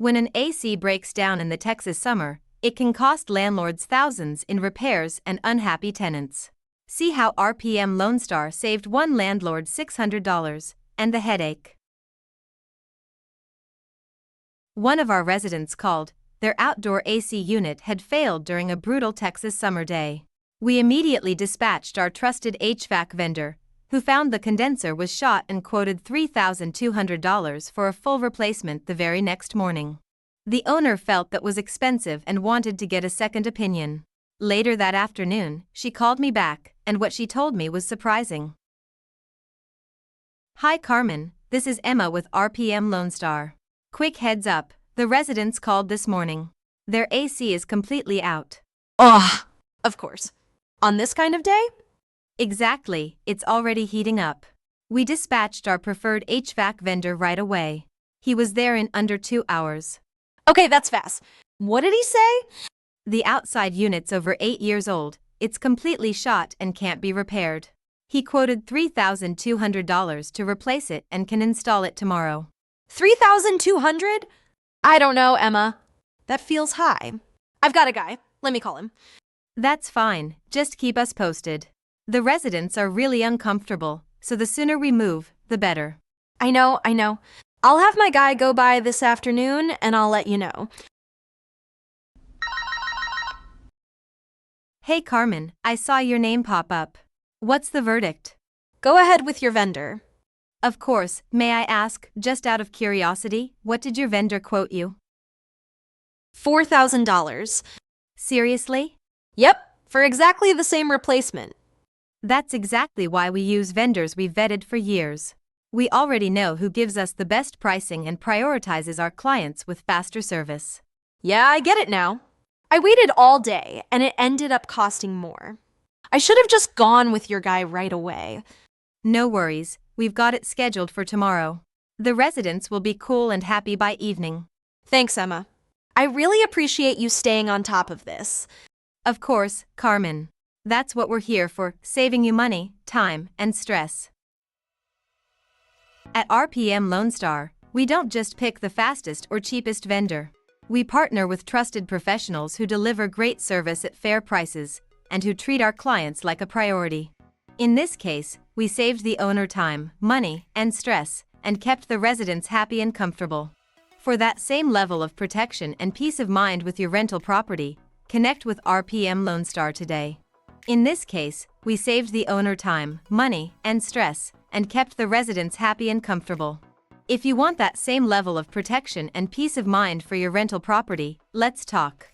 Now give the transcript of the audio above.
When an AC breaks down in the Texas summer, it can cost landlords thousands in repairs and unhappy tenants. See how RPM LoneStar saved one landlord $600 and the headache. One of our residents called. Their outdoor AC unit had failed during a brutal Texas summer day. We immediately dispatched our trusted HVAC vendor, who found the condenser was shot and quoted $3,200 for a full replacement the very next morning. The owner felt that was expensive and wanted to get a second opinion. Later that afternoon, she called me back, and what she told me was surprising. Hi Carmen, this is Emma with RPM LoneStar. Quick heads up, the residents called this morning. Their AC is completely out. Ugh, of course. On this kind of day? Exactly, it's already heating up. We dispatched our preferred HVAC vendor right away. He was there in under 2 hours. Okay, that's fast. What did he say? The outside unit's over 8 years old, it's completely shot and can't be repaired. He quoted $3,200 to replace it and can install it tomorrow. $3,200? I don't know, Emma. That feels high. I've got a guy. Let me call him. That's fine, just keep us posted. The residents are really uncomfortable, so the sooner we move, the better. I know. I'll have my guy go by this afternoon and I'll let you know. Hey Carmen, I saw your name pop up. What's the verdict? Go ahead with your vendor. Of course, may I ask, just out of curiosity, what did your vendor quote you? $4,000. Seriously? Yep, for exactly the same replacement. That's exactly why we use vendors we've vetted for years. We already know who gives us the best pricing and prioritizes our clients with faster service. Yeah, I get it now. I waited all day and it ended up costing more. I should have just gone with your guy right away. No worries, we've got it scheduled for tomorrow. The residents will be cool and happy by evening. Thanks, Emma. I really appreciate you staying on top of this. Of course, Carmen. That's what we're here for, saving you money, time, and stress. At RPM LoneStar, we don't just pick the fastest or cheapest vendor. We partner with trusted professionals who deliver great service at fair prices and who treat our clients like a priority. In this case, we saved the owner time, money, and stress, and kept the residents happy and comfortable. For that same level of protection and peace of mind with your rental property, connect with RPM LoneStar today. In this case, we saved the owner time, money, and stress, and kept the residents happy and comfortable. If you want that same level of protection and peace of mind for your rental property, let's talk.